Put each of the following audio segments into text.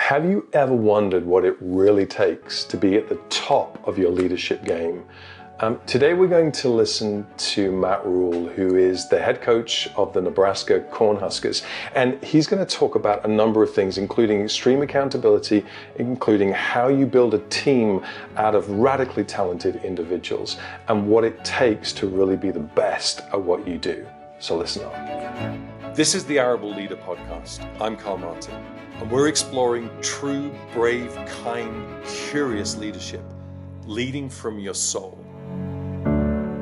Have you ever wondered what it really takes to be at the top of your leadership game? Today we're going to listen to Matt Rhule, who is the head coach of the Nebraska Cornhuskers. And he's going to talk about a number of things, including extreme accountability, including how you build a team out of radically talented individuals, and what it takes to really be the best at what you do. So listen up. This is the Arable Leader podcast. I'm Karl Martin, and we're exploring true, brave, kind, curious leadership, leading from your soul.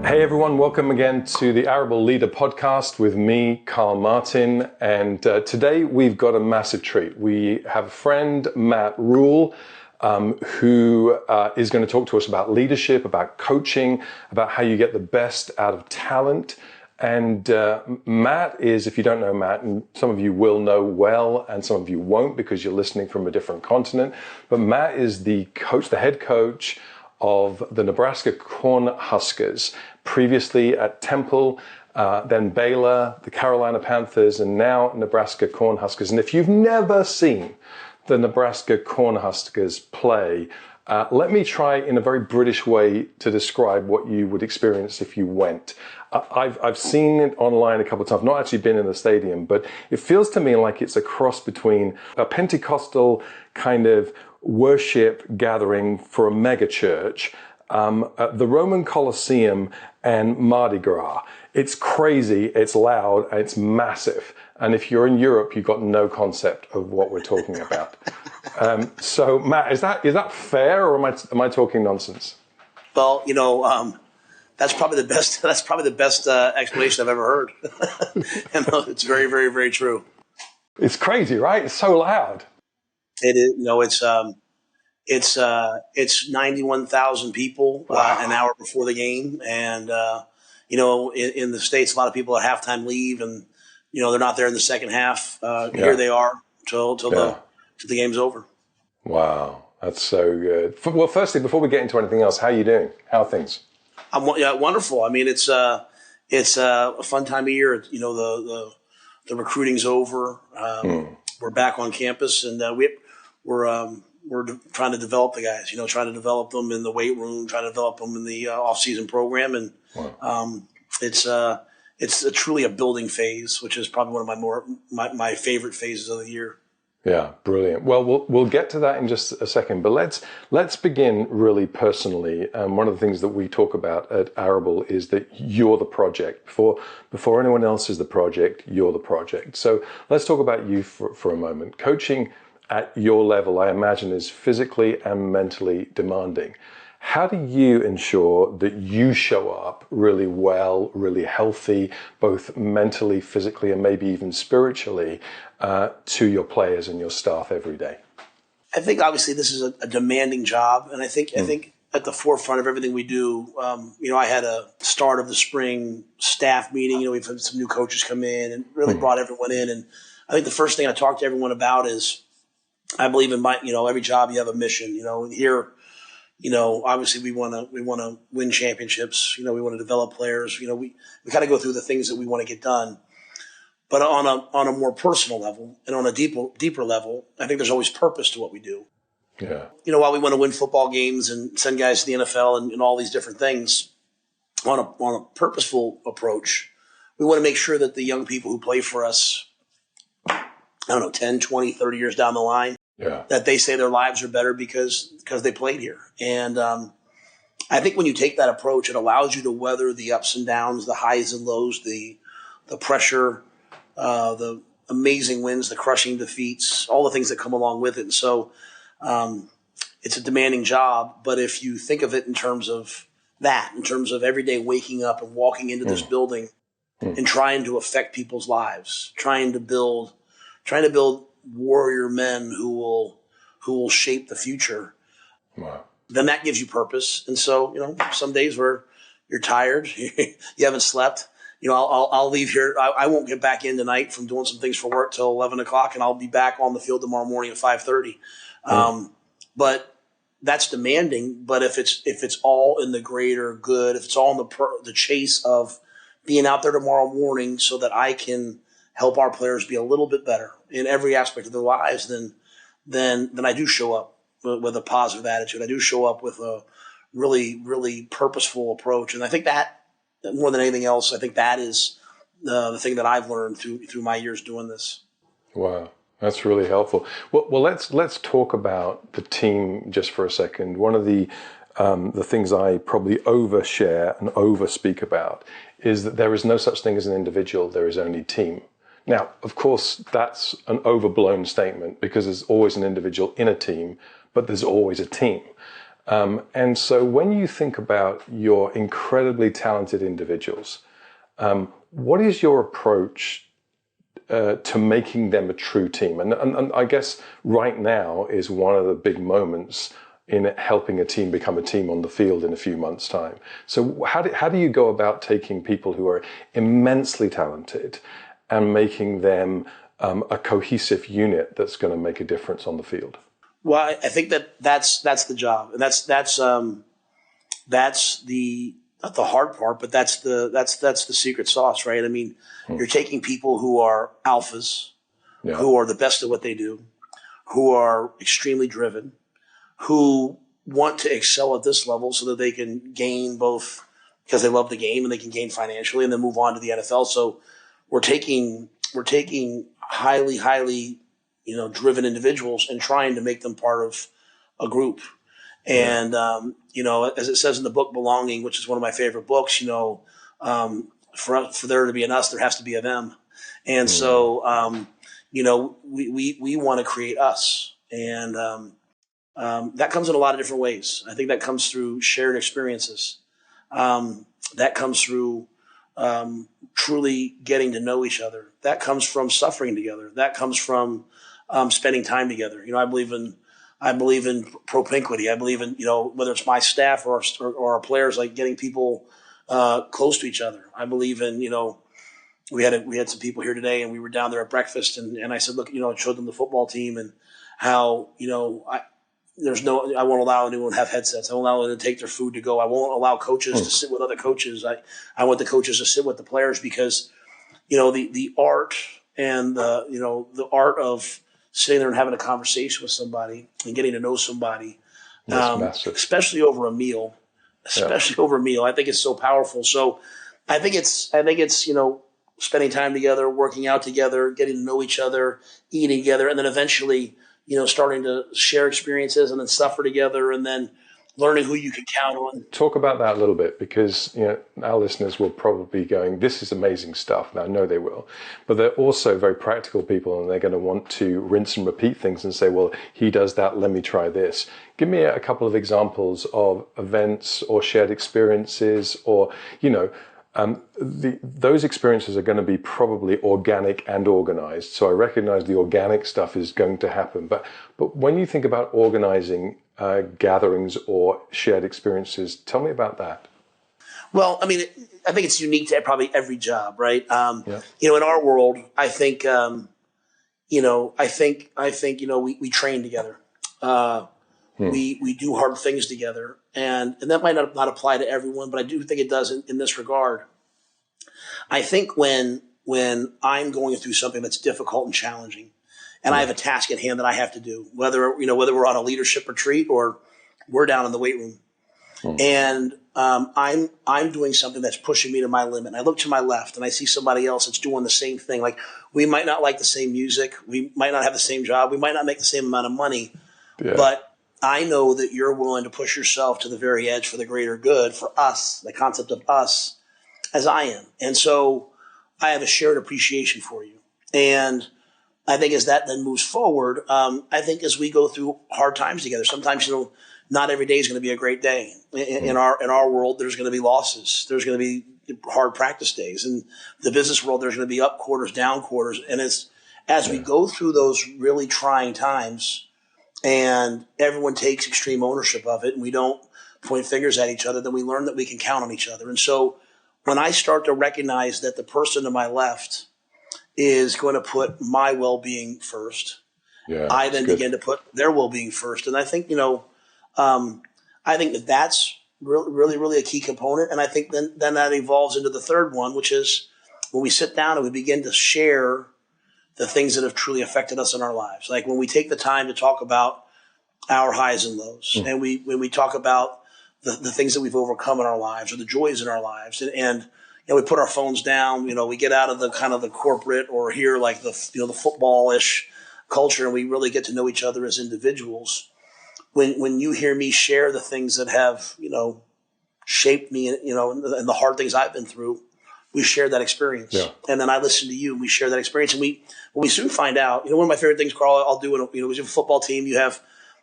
Hey everyone, welcome again to the Arable Leader podcast with me, Karl Martin. And today we've got a massive treat. We have a friend, Matt Rhule, who is going to talk to us about leadership, about coaching, about how you get the best out of talent. And Matt is, if you don't know Matt, and some of you will know well, and some of you won't because you're listening from a different continent, but Matt is the coach, the head coach of the Nebraska Cornhuskers, previously at Temple, then Baylor, the Carolina Panthers, and now Nebraska Cornhuskers. And if you've never seen the Nebraska Cornhuskers play, let me try in a very British way to describe what you would experience if you went. I've seen it online a couple of times, not actually been in the stadium, but it feels to me like it's a cross between a Pentecostal kind of worship gathering for a mega church, the Roman Colosseum, and Mardi Gras. It's crazy, it's loud, and it's massive. And if you're in Europe, you've got no concept of what we're talking about. So, Matt, is that fair, or am I talking nonsense? Well, that's probably the best. That's probably the best explanation I've ever heard. And it's very, very, very true. It's crazy, right? It's so loud. It is. It's 91,000 people an hour before the game, and in the States, a lot of people at halftime leave, and they're not there in the second half. Here they are till the game's over. Wow, that's so good. Well, firstly, before we get into anything else, how are you doing? How are things? I'm wonderful. I mean, it's a fun time of year. The recruiting's over. We're back on campus, and we're trying to develop the guys. Trying to develop them in the weight room, trying to develop them in the off-season program, and it's truly a building phase, which is probably one of my favorite phases of the year. Yeah, brilliant. Well, we'll get to that in just a second, but let's begin really personally. One of the things that we talk about at Arable is that you're the project. Before anyone else is the project, you're the project. So let's talk about you for a moment. Coaching at your level, I imagine, is physically and mentally demanding. How do you ensure that you show up really well, really healthy, both mentally, physically, and maybe even spiritually to your players and your staff every day? I think obviously this is a demanding job, and I think at the forefront of everything we do, I had a start of the spring staff meeting. We've had some new coaches come in and really brought everyone in, and I think the first thing I talk to everyone about is I believe in every job you have a mission. Here. Obviously we want to win championships. We want to develop players. We kind of go through the things that we want to get done. But on a more personal level and on a deeper level, I think there's always purpose to what we do. Yeah. While we want to win football games and send guys to the NFL and all these different things, on a purposeful approach, we want to make sure that the young people who play for us, 10, 20, 30 years down the line, that they say their lives are better because they played here. And I think when you take that approach, it allows you to weather the ups and downs, the highs and lows, the pressure, the amazing wins, the crushing defeats, all the things that come along with it. And so it's a demanding job. But if you think of it in terms of every day waking up and walking into this building and trying to affect people's lives, trying to build warrior men who will shape the future. Wow. Then that gives you purpose. And so, some days where you're tired, you haven't slept, I'll leave here. I won't get back in tonight from doing some things for work till 11 o'clock, and I'll be back on the field tomorrow morning at 5:30. But that's demanding. But if it's all in the greater good, if it's all in the chase of being out there tomorrow morning so that I can help our players be a little bit better in every aspect of their lives, then then I do show up with a positive attitude. I do show up with a really, really purposeful approach. And I think that more than anything else, I think that is the thing that I've learned through my years doing this. Wow. That's really helpful. Well, let's talk about the team just for a second. One of the things I probably overshare and overspeak about is that there is no such thing as an individual. There is only team. Now, of course, that's an overblown statement because there's always an individual in a team, but there's always a team. And so when you think about your incredibly talented individuals, what is your approach to making them a true team? And I guess right now is one of the big moments in helping a team become a team on the field in a few months' time. So how do you go about taking people who are immensely talented and making them a cohesive unit that's going to make a difference on the field? Well, I think that's the job, and that's the not the hard part, but that's the secret sauce, right? I mean, you're taking people who are alphas, who are the best at what they do, who are extremely driven, who want to excel at this level so that they can gain both because they love the game and they can gain financially and then move on to the NFL. So we're taking highly driven individuals and trying to make them part of a group. And, as it says in the book Belonging, which is one of my favorite books, for there to be an us, there has to be a them. And so, we want to create us. And that comes in a lot of different ways. I think that comes through shared experiences. That comes through truly getting to know each other. That comes from suffering together. That comes from spending time together. I believe in propinquity. I believe in, whether it's my staff or our players, like getting people close to each other. I believe in, we had some people here today and we were down there at breakfast and I said, look, I showed them the football team and how, I won't allow anyone to have headsets. I won't allow them to take their food to go. I won't allow coaches to sit with other coaches. I want the coaches to sit with the players because, the art and the art of sitting there and having a conversation with somebody and getting to know somebody, especially over a meal, I think it's so powerful. So I think it's, spending time together, working out together, getting to know each other, eating together, and then eventually, starting to share experiences and then suffer together and then learning who you can count on. Talk about that a little bit because our listeners will probably be going, this is amazing stuff. And I know they will. But they're also very practical people and they're going to want to rinse and repeat things and say, well, he does that, let me try this. Give me a couple of examples of events or shared experiences or, those experiences are going to be probably organic and organized. So I recognize the organic stuff is going to happen. But when you think about organizing gatherings or shared experiences, tell me about that. Well, I think it's unique to probably every job, right? In our world, I think, we train together. We do hard things together. And that might not apply to everyone, but I do think it does in this regard. I think when I'm going through something that's difficult and challenging, and I have a task at hand that I have to do, whether we're on a leadership retreat or we're down in the weight room, and I'm doing something that's pushing me to my limit. And I look to my left and I see somebody else that's doing the same thing. Like we might not like the same music, we might not have the same job, we might not make the same amount of money, but I know that you're willing to push yourself to the very edge for the greater good, for us, the concept of us, as I am. And so I have a shared appreciation for you. And I think as that then moves forward, I think as we go through hard times together, sometimes, not every day is going to be a great day. In our world, there's going to be losses. There's going to be hard practice days. In the business world, there's going to be up quarters, down quarters. And as we go through those really trying times, and everyone takes extreme ownership of it, and we don't point fingers at each other, then we learn that we can count on each other. And so when I start to recognize that the person to my left is going to put my well-being first, I then begin to put their well-being first. And I think, I think that's really, really a key component. And I think then that evolves into the third one, which is when we sit down and we begin to share the things that have truly affected us in our lives. Like when we take the time to talk about our highs and lows, and when we talk about the things that we've overcome in our lives or the joys in our lives, and we put our phones down, we get out of the kind of the corporate or here like the football-ish culture, and we really get to know each other as individuals. When you hear me share the things that have, shaped me, and the hard things I've been through, we share that experience. Yeah. And then I listen to you and we share that experience. And we soon find out, one of my favorite things, Carl, I'll do, when you have a football team, you have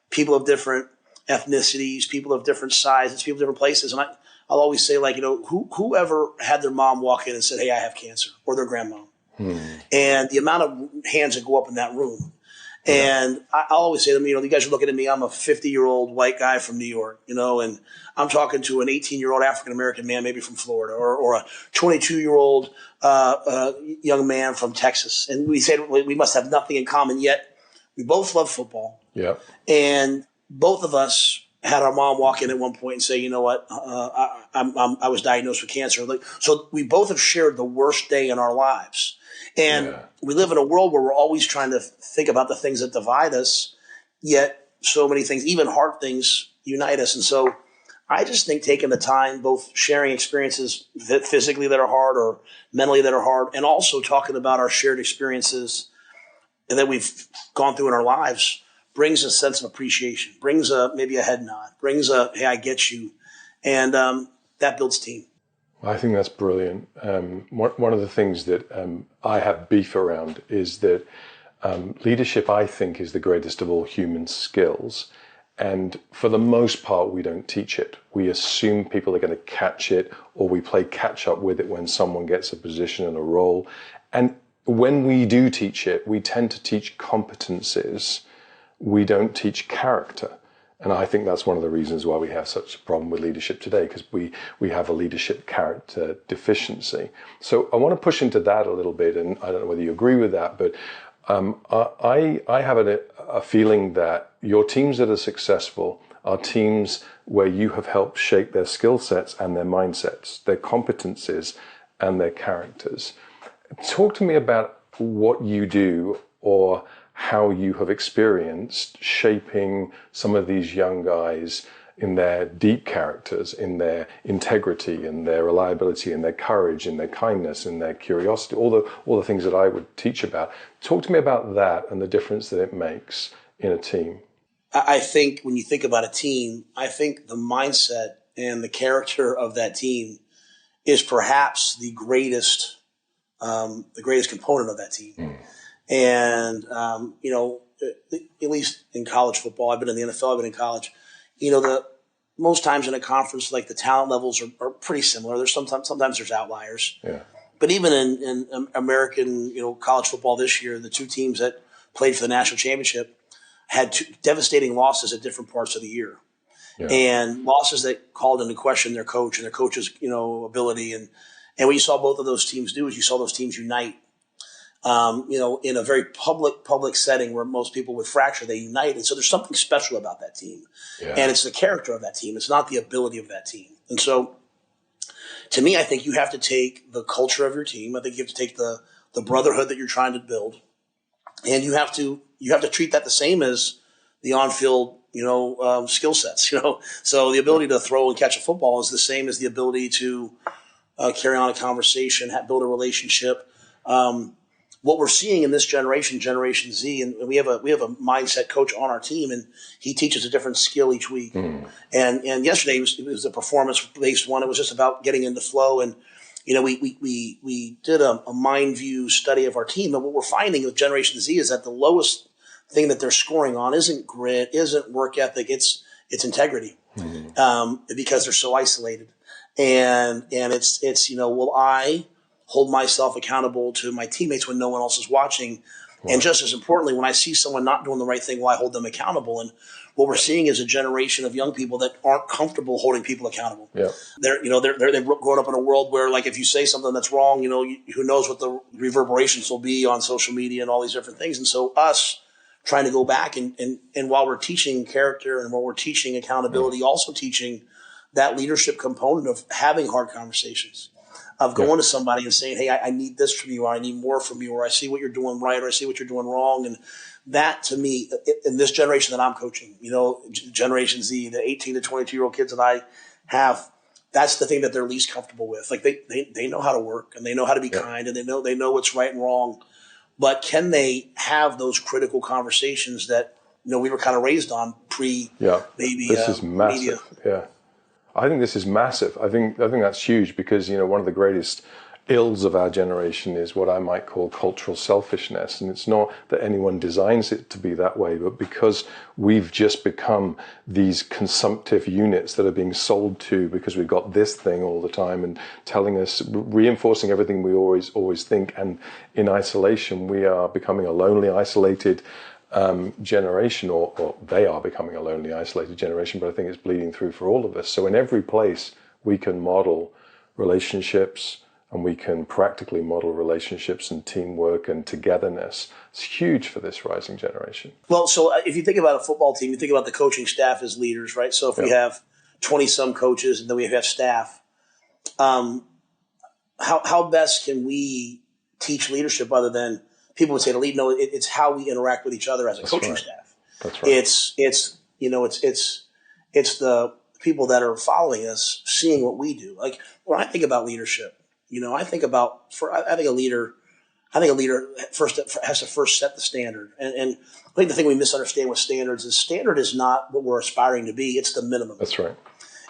people of different ethnicities, people of different sizes, people of different places. And I'll always say, like, whoever had their mom walk in and said, hey, I have cancer, or their grandma. And the amount of hands that go up in that room. And I'll always say to them, you guys are looking at me. I'm a 50-year-old white guy from New York, and I'm talking to an 18-year-old African-American man, maybe from Florida, or a 22-year-old young man from Texas. And we say we must have nothing in common, yet we both love football. Yeah. And both of us had our mom walk in at one point and say, you know what, I was diagnosed with cancer. So we both have shared the worst day in our lives. And we live in a world where we're always trying to think about the things that divide us, yet so many things, even hard things, unite us. And so I just think taking the time, both sharing experiences physically that are hard or mentally that are hard, and also talking about our shared experiences that we've gone through in our lives, brings a sense of appreciation, brings maybe a head nod, brings hey, I get you. And that builds team. I think that's brilliant. One of the things that I have beef around is that leadership, I think, is the greatest of all human skills. And for the most part, we don't teach it. We assume people are going to catch it, or we play catch up with it when someone gets a position and a role. And when we do teach it, we tend to teach competencies. We don't teach character. And I think that's one of the reasons why we have such a problem with leadership today, because we have a leadership character deficiency. So I want to push into that a little bit, and I don't know whether you agree with that, but I have a feeling that your teams that are successful are teams where you have helped shape their skill sets and their mindsets, their competencies and their characters. Talk to me about what you do, or how you have experienced shaping some of these young guys in their deep characters, in their integrity, in their reliability, in their courage, in their kindness, in their curiosity, all the things that I would teach about. Talk to me about that and the difference that it makes in a team. I think when you think about a team, I think the mindset and the character of that team is perhaps the greatest component of that team. And, at least in college football, I've been in the NFL, I've been in college, most times in a conference, like the talent levels are pretty similar. There's sometimes there's outliers. Yeah. But even in American, college football this year, the two teams that played for the national championship had two devastating losses at different parts of the year. Yeah. And losses that called into question their coach and their coach's, ability. And what you saw both of those teams do is you saw those teams unite. In a very public setting where most people would fracture, they unite. And so there's something special about that team. Yeah. And it's the character of that team. It's not the ability of that team. And so to me, I think you have to take the culture of your team. I think you have to take the brotherhood that you're trying to build. And you have to treat that the same as the on-field, skill sets, So the ability to throw and catch a football is the same as the ability to carry on a conversation, build a relationship. What we're seeing in this generation, Generation Z, and we have a mindset coach on our team, and he teaches a different skill each week. And yesterday it was a performance-based one. It was just about getting into flow. And we did a mind view study of our team, and what we're finding with Generation Z is that the lowest thing that they're scoring on isn't grit, isn't work ethic, it's integrity, because they're so isolated. And it's will I hold myself accountable to my teammates when no one else is watching? Wow. And just as importantly, when I see someone not doing the right thing, will I hold them accountable? And what we're seeing is a generation of young people that aren't comfortable holding people accountable. Yeah. They've grown up in a world where, like, if you say something that's wrong, who knows what the reverberations will be on social media and all these different things. And so us trying to go back and while we're teaching character and while we're teaching accountability, also teaching that leadership component of having hard conversations, of going to somebody and saying, hey, I need this from you, or I need more from you, or I see what you're doing right, or I see what you're doing wrong. And that, to me, in this generation that I'm coaching, Generation Z, the 18 to 22-year-old kids that I have, that's the thing that they're least comfortable with. Like they know how to work, and they know how to be kind, and they know what's right and wrong. But can they have those critical conversations that we were kind of raised on maybe this is massive. Media. Yeah, I think this is massive. I think that's huge because one of the greatest ills of our generation is what I might call cultural selfishness, and it's not that anyone designs it to be that way, but because we've just become these consumptive units that are being sold to because we've got this thing all the time and telling us, reinforcing everything we always think, and in isolation we are becoming a lonely, isolated generation, or they are becoming a lonely, isolated generation, but I think it's bleeding through for all of us. So in every place we can model relationships, and we can practically model relationships and teamwork and togetherness. It's huge for this rising generation. Well, so if you think about a football team, you think about the coaching staff as leaders, right? So if we have 20-some coaches and then we have staff, how best can we teach leadership other than people would say to lead? No, it's how we interact with each other as a coaching staff. That's right. It's the people that are following us seeing what we do. Like when I think about leadership, I think a leader first has to first set the standard. And I think the thing we misunderstand with standards is standard is not what we're aspiring to be. It's the minimum. That's right.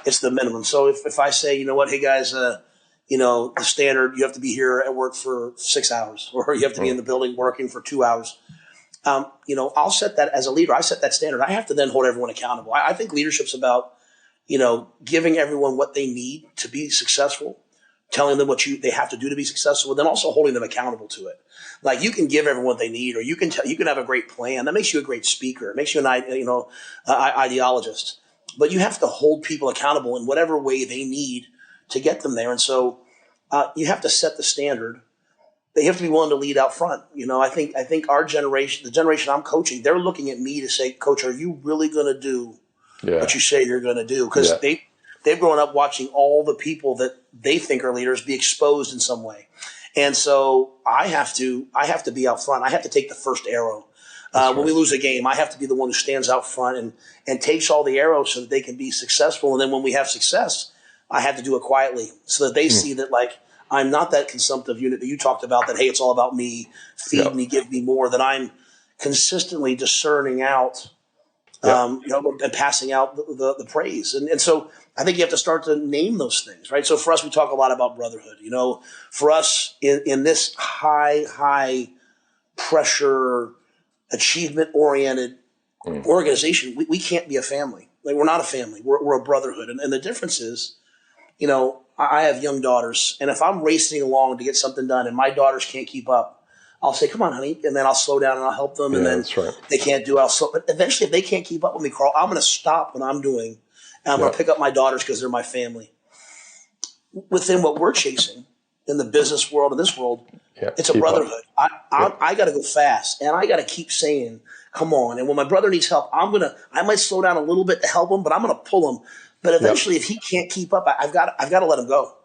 It's the minimum. So if I say, hey guys, the standard, you have to be here at work for 6 hours, or you have to be in the building working for 2 hours. I'll set that as a leader. I set that standard. I have to then hold everyone accountable. I think leadership's about, giving everyone what they need to be successful, telling them what they have to do to be successful, and then also holding them accountable to it. Like you can give everyone what they need, or you can have a great plan. That makes you a great speaker. It makes you an ideologist. But you have to hold people accountable in whatever way they need to get them there. And so you have to set the standard. They have to be willing to lead out front. I think our generation, the generation I'm coaching, they're looking at me to say, Coach, are you really going to do what you say you're going to do? Because they've grown up watching all the people that they think are leaders be exposed in some way. And so I have to be out front. I have to take the first arrow. When we lose a game, I have to be the one who stands out front and takes all the arrows so that they can be successful. And then when we have success, I have to do it quietly so that they see that, like, I'm not that consumptive unit that you talked about, that, hey, it's all about me, feed me, give me more, that I'm consistently discerning out and passing out the praise. And so I think you have to start to name those things, right? So for us, we talk a lot about brotherhood. For us in this high pressure, achievement-oriented organization, we can't be a family. Like, we're not a family. We're a brotherhood. And the difference is, I have young daughters, and if I'm racing along to get something done and my daughters can't keep up, I'll say, come on, honey. And then I'll slow down and I'll help them. And then they can't do it. But eventually, if they can't keep up with me, Carl, I'm going to stop what I'm doing. And I'm going to pick up my daughters because they're my family. Within what we're chasing in the business world and this world, it's a brotherhood. I got to go fast, and I got to keep saying, come on. And when my brother needs help, I might slow down a little bit to help him, but I'm going to pull him. But eventually, if he can't keep up, I've got to let him go.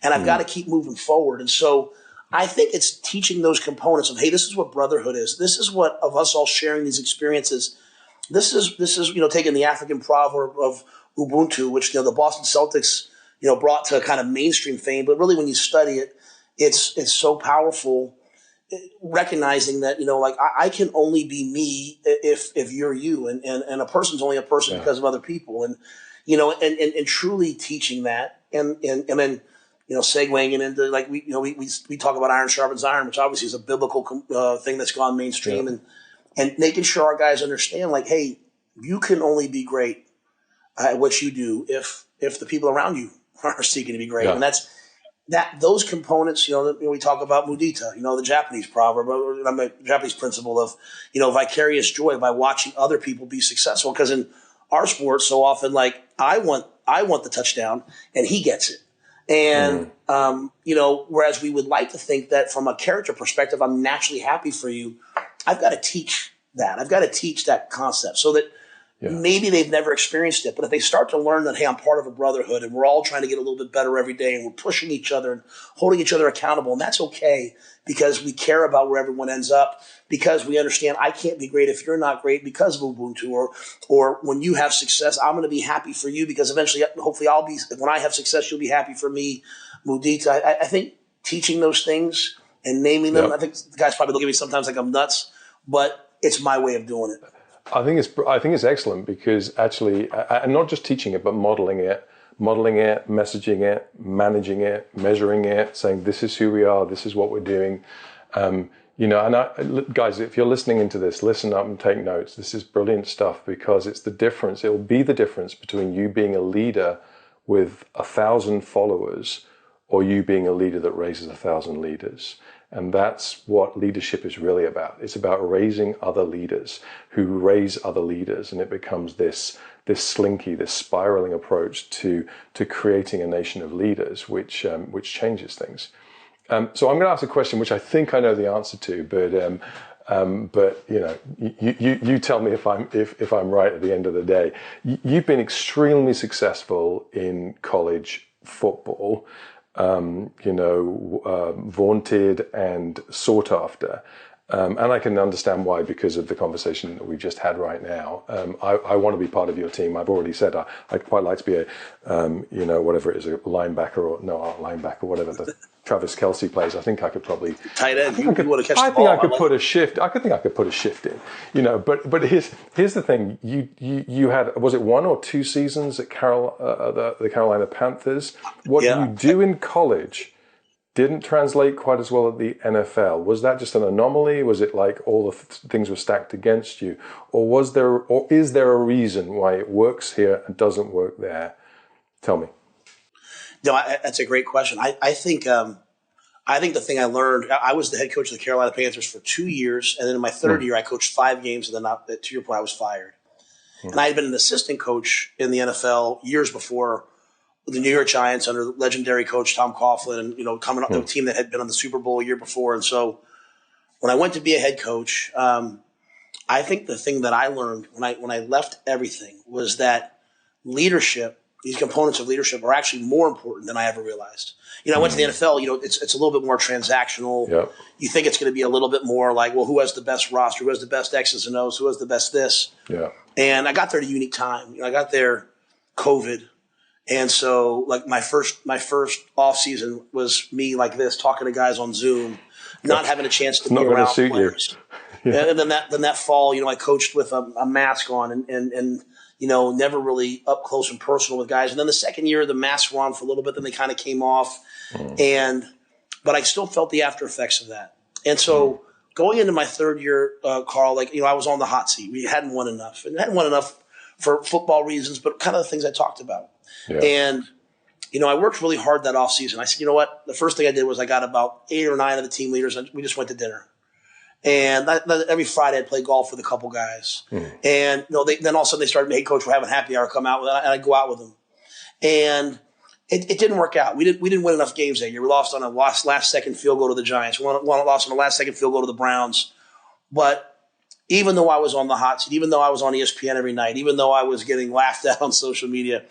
And I've got to keep moving forward. And so I think it's teaching those components of, hey, this is what brotherhood is. This is what, of us all sharing these experiences. This is taking the African proverb of Ubuntu, which the Boston Celtics brought to kind of mainstream fame. But really, when you study it, it's so powerful. Recognizing that I can only be me if you're you, and a person's only a person because of other people, and truly teaching that, and then segueing it into, like, we talk about iron sharpens iron, which obviously is a biblical thing that's gone mainstream, and making sure our guys understand, like, hey, you can only be great at what you do if the people around you are seeking to be great, and that's. Those components, we talk about mudita, the Japanese proverb, the Japanese principle of, vicarious joy by watching other people be successful. Because in our sport, so often, like, I want the touchdown and he gets it. And, whereas we would like to think that from a character perspective, I'm naturally happy for you. I've got to teach that. I've got to teach that concept so that maybe they've never experienced it. But if they start to learn that, hey, I'm part of a brotherhood and we're all trying to get a little bit better every day and we're pushing each other and holding each other accountable, and that's okay because we care about where everyone ends up, because we understand I can't be great if you're not great because of Ubuntu, or when you have success, I'm going to be happy for you because eventually, hopefully when I have success, you'll be happy for me, Mudita. I think teaching those things and naming them, I think the guys probably look at me sometimes like I'm nuts, but it's my way of doing it. I think it's excellent because actually, and not just teaching it, but modeling it, messaging it, managing it, measuring it, saying this is who we are, this is what we're doing. Guys, if you're listening into this, listen up and take notes. This is brilliant stuff because it's the difference. It'll be the difference between you being a leader with 1,000 followers or you being a leader that raises 1,000 leaders. And that's what leadership is really about. It's about raising other leaders who raise other leaders. And it becomes this slinky, this spiraling approach to creating a nation of leaders, which changes things. So I'm going to ask a question which I think I know the answer to, but you tell me if I'm right at the end of the day. You've been extremely successful in college football. Vaunted and sought after. And I can understand why, because of the conversation that we just had right now. I want to be part of your team. I've already said I'd quite like to be whatever it is, a linebacker whatever the Travis Kelce plays. I think I could probably tight end. You want to catch the ball. I think I could put a shift. I think I could put a shift in. But here's the thing. You had, was it 1 or 2 seasons at the Carolina Panthers? What you do in college didn't translate quite as well at the NFL. Was that just an anomaly? Was it like all the things were stacked against you, or is there a reason why it works here and doesn't work there? Tell me. No, that's a great question. I think the thing I learned, I was the head coach of the Carolina Panthers for 2 years, and then in my third year, I coached 5 games, and then to your point, I was fired. And I had been an assistant coach in the NFL years before the New York Giants under legendary coach Tom Coughlin, and coming up the team that had been on the Super Bowl a year before. And so when I went to be a head coach, I think the thing that I learned when I left everything was that leadership, these components of leadership, are actually more important than I ever realized. I went to the NFL. It's a little bit more transactional. Yep. You think it's going to be a little bit more like, well, who has the best roster? Who has the best X's and O's? Who has the best this? Yeah. And I got there at a unique time. I got there COVID. And so, like, my first off season was me like this, talking to guys on Zoom, not having a chance to be around players. Yeah. And then that fall, I coached with a mask on and never really up close and personal with guys. And then the second year, the masks were on for a little bit, then they kind of came off. But I still felt the after effects of that. And so going into my third year, Carl, I was on the hot seat. We hadn't won enough, and hadn't won enough for football reasons, but kind of the things I talked about. Yeah. And, I worked really hard that off season. I said, you know what? The first thing I did was I got about 8 or 9 of the team leaders, and we just went to dinner. And every Friday I'd play golf with a couple guys. And then all of a sudden they started, hey, coach, we're having happy hour, come out with, and I'd go out with them. And it didn't work out. We didn't win enough games that year. We lost on a last second field goal to the Giants. We lost on a last second field goal to the Browns. But even though I was on the hot seat, even though I was on ESPN every night, even though I was getting laughed at on social media,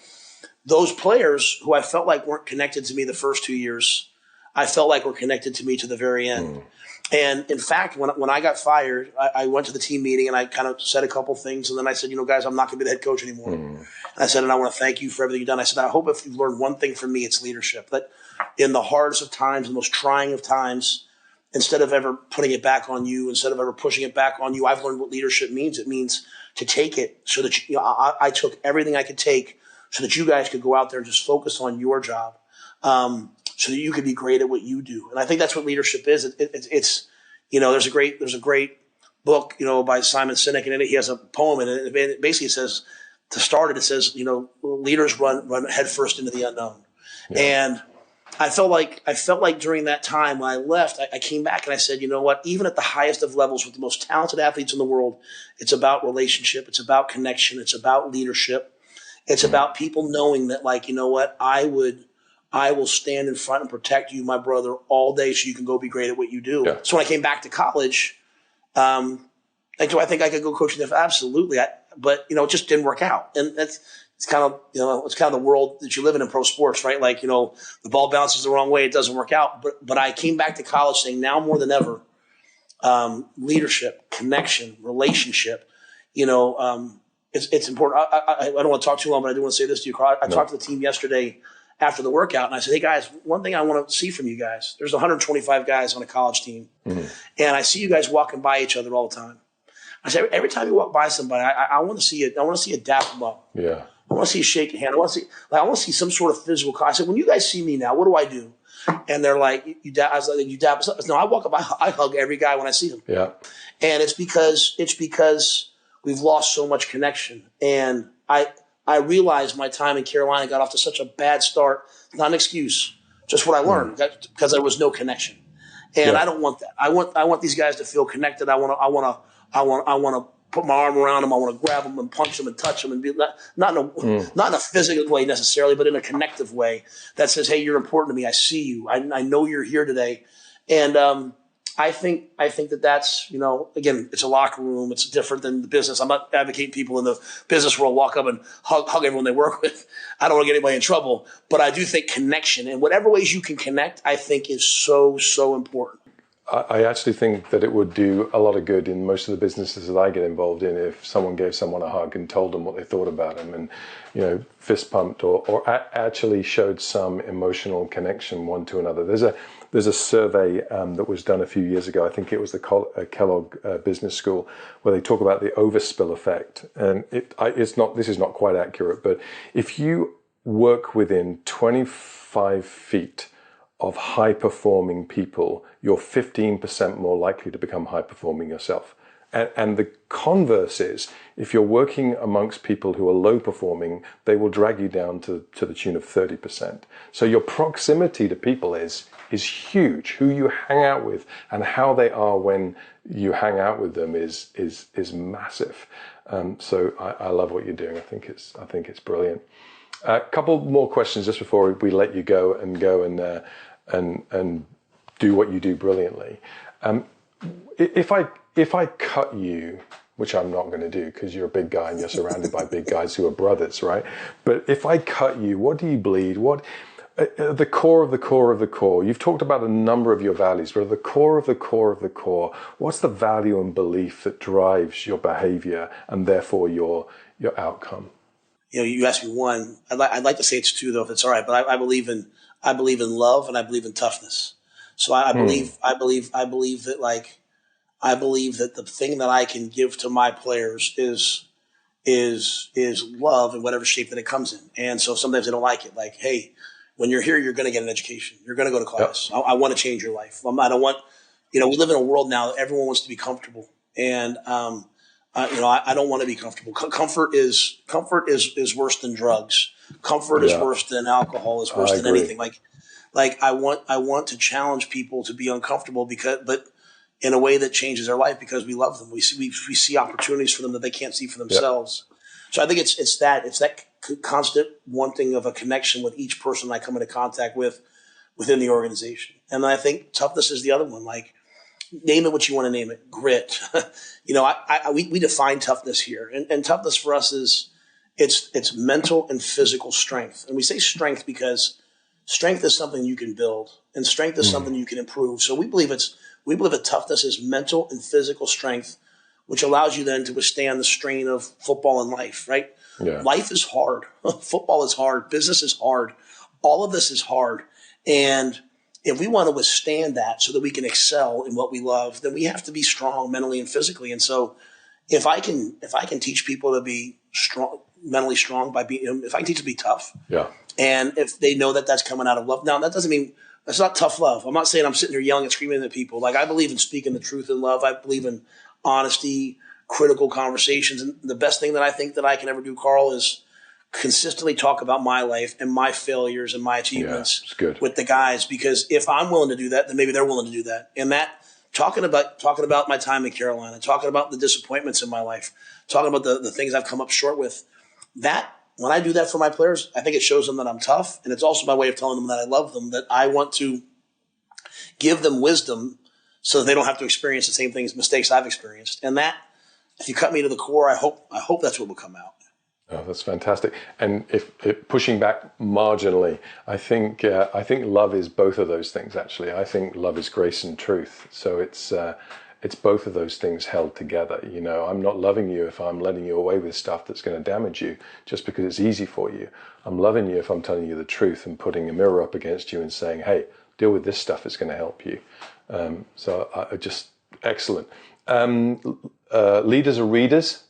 those players who I felt like weren't connected to me the first 2 years, I felt like were connected to me to the very end. And in fact, when I got fired, I went to the team meeting and I kind of said a couple things. And then I said, guys, I'm not going to be the head coach anymore. And I said, and I want to thank you for everything you've done. I said, I hope if you've learned one thing from me, it's leadership. That in the hardest of times, the most trying of times, instead of ever putting it back on you, instead of ever pushing it back on you, I've learned what leadership means. It means to take it so that I took everything I could take so that you guys could go out there and just focus on your job, so that you could be great at what you do. And I think that's what leadership is. It's there's a great book, by Simon Sinek, and in it he has a poem, and it basically says, to start it, it says, leaders run headfirst into the unknown. Yeah. And I felt like during that time when I left, I came back and I said, you know what, even at the highest of levels with the most talented athletes in the world, it's about relationship. It's about connection. It's about leadership. It's about people knowing that, like, you know what, I will stand in front and protect you, my brother, all day so you can go be great at what you do. Yeah. So when I came back to college, do I think I could go coaching? Absolutely. but it just didn't work out. And it's kind of the world that you live in pro sports, right? Like, the ball bounces the wrong way, it doesn't work out. But I came back to college saying now more than ever, leadership, connection, relationship, it's important. I don't want to talk too long, but I do want to say this to you, Carl. I talked to the team yesterday after the workout, and I said, hey, guys, one thing I want to see from you guys, there's 125 guys on a college team, and I see you guys walking by each other all the time. I said, every time you walk by somebody, I want to see it. I want to see you dap them up. Yeah. I want to see you shake your hand. I want to see some sort of physical contact. I said, when you guys see me now, what do I do? And they're like, you dap. I was like, you dap us up. No, I walk up. I hug every guy when I see them. Yeah. And it's because we've lost so much connection. And I realized my time in Carolina got off to such a bad start. Not an excuse, just what I learned because there was no connection. And I don't want that. I want these guys to feel connected. I want to put my arm around them. I want to grab them and punch them and touch them and be not in a physical way necessarily, but in a connective way that says, hey, you're important to me. I see you. I know you're here today. And, I think that's, again, it's a locker room. It's different than the business. I'm not advocating people in the business world walk up and hug everyone they work with. I don't want to get anybody in trouble, but I do think connection and whatever ways you can connect, I think is so, so important. I actually think that it would do a lot of good in most of the businesses that I get involved in if someone gave someone a hug and told them what they thought about them and, fist pumped or actually showed some emotional connection one to another. There's a survey that was done a few years ago. I think it was the Kellogg Business School, where they talk about the overspill effect. And this is not quite accurate, but if you work within 25 feet of high-performing people, you're 15% more likely to become high-performing yourself. And the converse is, if you're working amongst people who are low-performing, they will drag you down to the tune of 30%. So your proximity to people is huge. Who you hang out with and how they are when you hang out with them is massive. So I love what you're doing. I think it's brilliant. A couple more questions just before we let you go and do what you do brilliantly. If I cut you, which I'm not going to do because you're a big guy and you're surrounded by big guys who are brothers, right? But if I cut you, what do you bleed? What the core of the core of the core? You've talked about a number of your values, but at the core of the core of the core, what's the value and belief that drives your behavior and therefore your outcome? You asked me one. I'd like to say it's two, though, if it's all right. But I believe in love and I believe in toughness. So I believe that I believe that the thing that I can give to my players is love in whatever shape that it comes in. And so sometimes they don't like it. Like, hey, when you're here, you're going to get an education. You're going to go to class. Yep. I want to change your life. I don't want. We live in a world now that everyone wants to be comfortable, and I don't want to be comfortable. Comfort is worse than drugs. Comfort is worse than alcohol. Is worse than anything. Like I want to challenge people to be uncomfortable but in a way that changes their life because we love them. We see opportunities for them that they can't see for themselves. Yep. So I think it's that constant wanting of a connection with each person I come into contact with within the organization. And I think toughness is the other one. Like, name it what you want to name it. Grit. We define toughness here, and toughness for us is it's mental and physical strength. And we say strength because strength is something you can build, and strength is something you can improve. So we believe that toughness is mental and physical strength, which allows you then to withstand the strain of football and life. Right? Yeah. Life is hard. Football is hard. Business is hard. All of this is hard, and if we want to withstand that so that we can excel in what we love, then we have to be strong mentally and physically. And so if I can teach people to be strong, mentally strong if I can teach them to be tough. Yeah. And if they know that that's coming out of love. Now, that doesn't mean that's not tough love. I'm not saying I'm sitting here yelling and screaming at people. Like, I believe in speaking the truth in love. I believe in honesty, critical conversations. And the best thing that I think that I can ever do, Carl, is consistently talk about my life and my failures and my achievements with the guys, because if I'm willing to do that, then maybe they're willing to do that. And that talking about my time in Carolina, talking about the disappointments in my life, talking about the things I've come up short with, that when I do that for my players, I think it shows them that I'm tough. And it's also my way of telling them that I love them, that I want to give them wisdom so that they don't have to experience the same mistakes I've experienced. And that if you cut me to the core, I hope that's what will come out. Oh, that's fantastic. And if pushing back marginally, I think love is both of those things. Actually, I think love is grace and truth. So it's both of those things held together. You know, I'm not loving you if I'm letting you away with stuff that's going to damage you just because it's easy for you. I'm loving you if I'm telling you the truth and putting a mirror up against you and saying, hey, deal with this stuff. It's going to help you. Just excellent. Leaders are readers.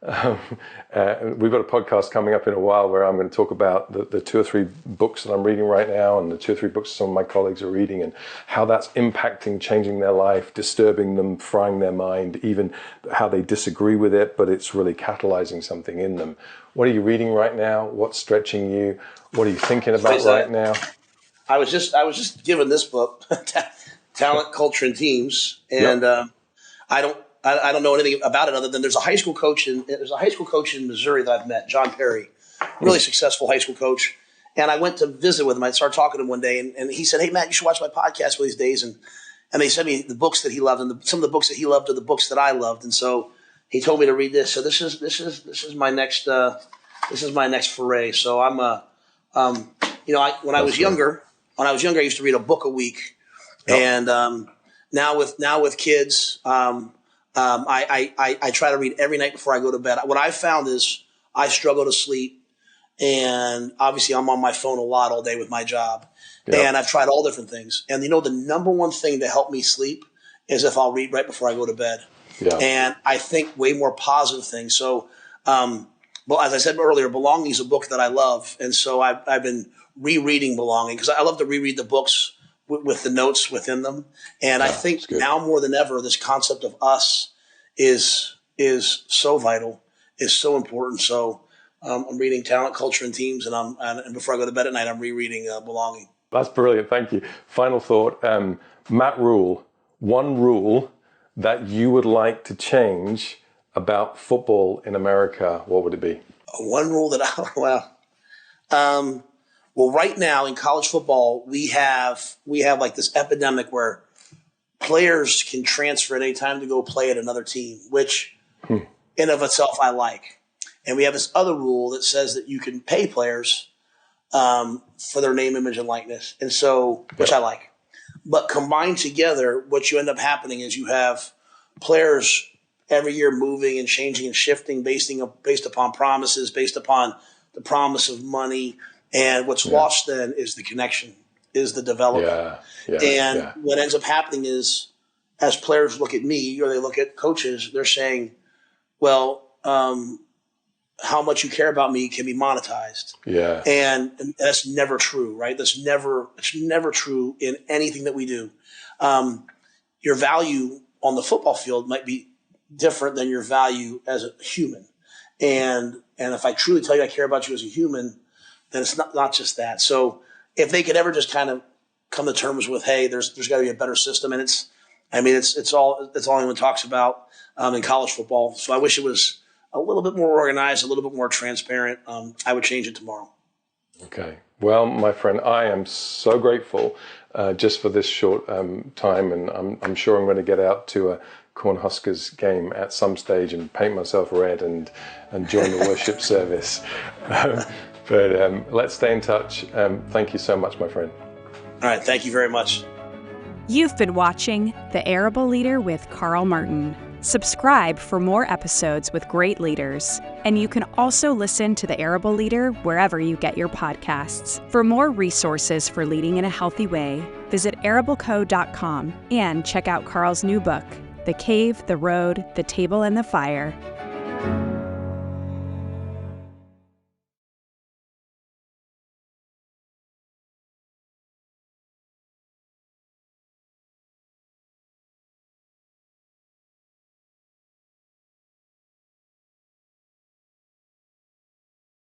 We've got a podcast coming up in a while where I'm going to talk about the 2 or 3 books that I'm reading right now, and the 2 or 3 books some of my colleagues are reading, and how that's impacting, changing their life, disturbing them, frying their mind, even how they disagree with it, but it's really catalyzing something in them. What are you reading right now? What's stretching you? What are you thinking about right now? I was just given this book, Talent, Culture, and Teams, and I don't know anything about it other than there's a high school coach in Missouri that I've met, John Perry, really successful high school coach. And I went to visit with him. I started talking to him one day, and he said, "Hey, Matt, you should watch my podcast one of these days." And they sent me the books that he loved, and some of the books that he loved are the books that I loved. And so he told me to read this. So this is my next foray. So I'm when I was younger, I used to read a book a week, and now with kids. I try to read every night before I go to bed. What I found is I struggle to sleep, and obviously I'm on my phone a lot all day with my job. Yep. And I've tried all different things. And the number one thing to help me sleep is if I'll read right before I go to bed. Yeah. And I think way more positive things. So, well, as I said earlier, Belonging is a book that I love. And so I've been rereading Belonging because I love to reread the books with the notes within them. And I think now more than ever, this concept of us is so vital, is so important. So I'm reading Talent, Culture, and Teams, and before I go to bed at night, I'm rereading Belonging. That's brilliant. Thank you. Final thought, Matt Rhule, one rule that you would like to change about football in America, what would it be? One rule that well, right now in college football, we have like this epidemic where players can transfer at any time to go play at another team, which in of itself I like. And we have this other rule that says that you can pay players for their name, image, and likeness, and so which I like. But combined together, what you end up happening is you have players every year moving and changing and shifting based upon promises, based upon the promise of money. And what's lost then is the connection, is the development. What ends up happening is, as players look at me or they look at coaches, they're saying, well, how much you care about me can be monetized. Yeah. And that's never true, right? It's never true in anything that we do. Your value on the football field might be different than your value as a human. And if I truly tell you I care about you as a human, then it's not just that. So if they could ever just kind of come to terms with, hey, there's got to be a better system, and it's all anyone talks about in college football. So I wish it was a little bit more organized, a little bit more transparent. I would change it tomorrow. Okay. Well, my friend, I am so grateful just for this short time, and I'm sure I'm going to get out to a Cornhuskers game at some stage and paint myself red and join the worship service. But let's stay in touch. Thank you so much, my friend. All right. Thank you very much. You've been watching The Arable Leader with Karl Martin. Subscribe for more episodes with great leaders. And you can also listen to The Arable Leader wherever you get your podcasts. For more resources for leading in a healthy way, visit arableco.com and check out Karl's new book, The Cave, the Road, the Table, and the Fire.